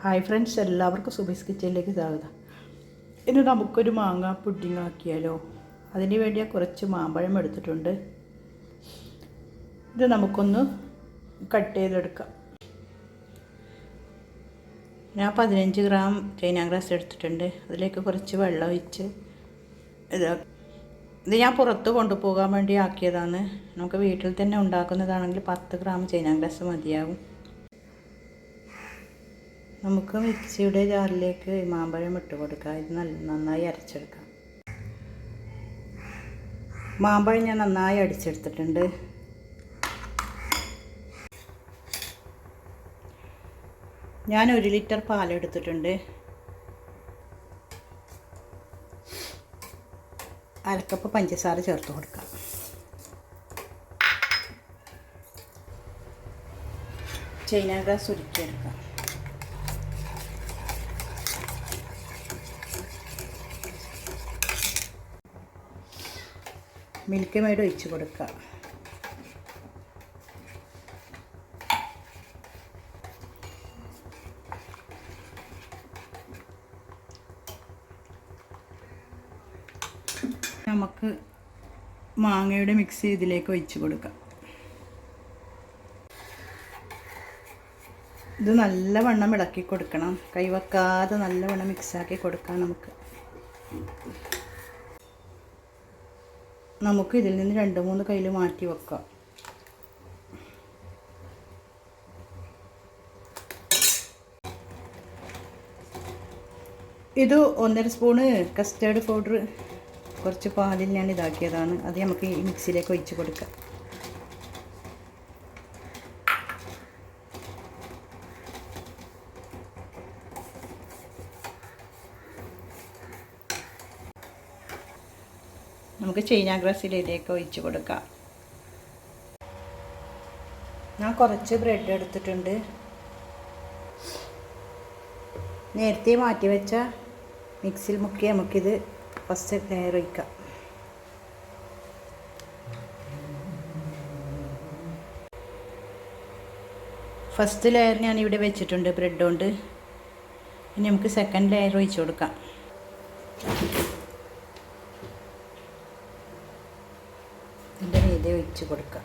Hi friends, എല്ലാവർക്കും സുബീസ് കിച്ചണിലേക്ക് സ്വാഗതം. ഇന്ന് നമുക്കൊരു മാങ്ങ പുഡിംഗ് ആക്കിയാലോ? അതിന് വേണ്ടി കുറച്ച് മാമ്പഴം എടുത്തിട്ടുണ്ട്. ഇത് നമുക്കൊന്ന് കട്ട് ചെയ്തെടുക്കാം. ഞാൻ 15 ഗ്രാം ചൈന ഗ്രാസ് എടുത്തിട്ടുണ്ട്. അതിലേക്ക് കുറച്ച് വെള്ളം ഒഴിച്ച് ഇത് ഞാൻ പുറത്ത് കൊണ്ടുപോകാൻ വേണ്ടി ആക്കിയതാണ്. നമുക്ക് വീട്ടിൽ തന്നെ ഉണ്ടാക്കുന്നതാണെങ്കിൽ 10 ഗ്രാം ചൈന ഗ്രാസ് മതിയാകും. നമുക്ക് മിക്സിയുടെ ജാറിലേക്ക് മാമ്പഴം ഇട്ട് കൊടുക്കാം. ഇത് നന്നായി അരച്ചെടുക്കാം. മാമ്പഴം ഞാൻ നന്നായി അടിച്ചെടുത്തിട്ടുണ്ട്. ഞാൻ 1 ലിറ്റർ പാലെടുത്തിട്ടുണ്ട്. അരക്കപ്പ് പഞ്ചസാര ചേർത്ത് കൊടുക്കാം. ചൈന ഗ്രാസ് ഉരുക്കിയെടുക്കാം. മിൽക്ക് മെയ്ഡ് ഒഴിച്ച് കൊടുക്കുക. നമുക്ക് മാങ്ങയുടെ മിക്സ് ഇതിലേക്ക് ഒഴിച്ച് കൊടുക്കാം. ഇത് നല്ലവണ്ണം ഇളക്കി കൊടുക്കണം. കൈവെക്കാതെ നല്ലവണ്ണം മിക്സാക്കി കൊടുക്കാം. നമുക്ക് ഇതിൽ നിന്ന് 2-3 കയ്യിൽ മാറ്റി വെക്കാം. ഇത് 1.5 സ്പൂണ് കസ്റ്റേർഡ് പൗഡർ കുറച്ച് പാലിൽ ഞാൻ ഇതാക്കിയതാണ്. അത് നമുക്ക് ഈ മിക്സിയിലേക്ക് ഒഴിച്ച് കൊടുക്കാം. നമുക്ക് ചൈന ഗ്രാസിലേക്ക് ഒഴിച്ച് കൊടുക്കാം. ഞാൻ കുറച്ച് ബ്രെഡ് എടുത്തിട്ടുണ്ട്. നേരത്തെ മാറ്റി വെച്ച മിക്സിയിൽ മുക്കി നമുക്കിത് ഫസ്റ്റ് ലെയർ ഒഴിക്കാം. ഫസ്റ്റ് ലെയർ ഞാൻ ഇവിടെ വെച്ചിട്ടുണ്ട് ബ്രെഡ് കൊണ്ട്. ഇനി നമുക്ക് സെക്കൻഡ് ലെയർ ഒഴിച്ച് കൊടുക്കാം. ഇതിൻ്റെ മീതെ ഒഴിച്ച് കൊടുക്കുക.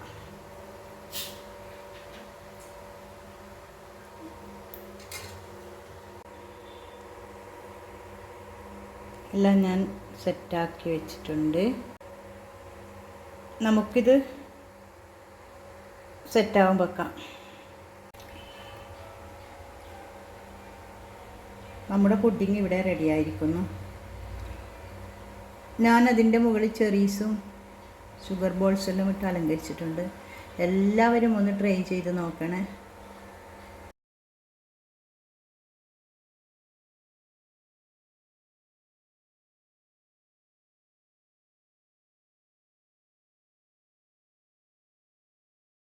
എല്ലാം ഞാൻ സെറ്റാക്കി വെച്ചിട്ടുണ്ട്. നമുക്കിത് സെറ്റാവാൻ വെക്കാം. നമ്മുടെ പുഡിംഗ് ഇവിടെ റെഡി ആയിരിക്കുന്നു. ഞാൻ അതിൻ്റെ മുകളിൽ ചെറീസും ഷുഗർ ബോൾസ് എല്ലാം ഇട്ട് അലങ്കരിച്ചിട്ടുണ്ട്. എല്ലാവരും ഒന്ന് ട്രൈ ചെയ്ത് നോക്കണേ.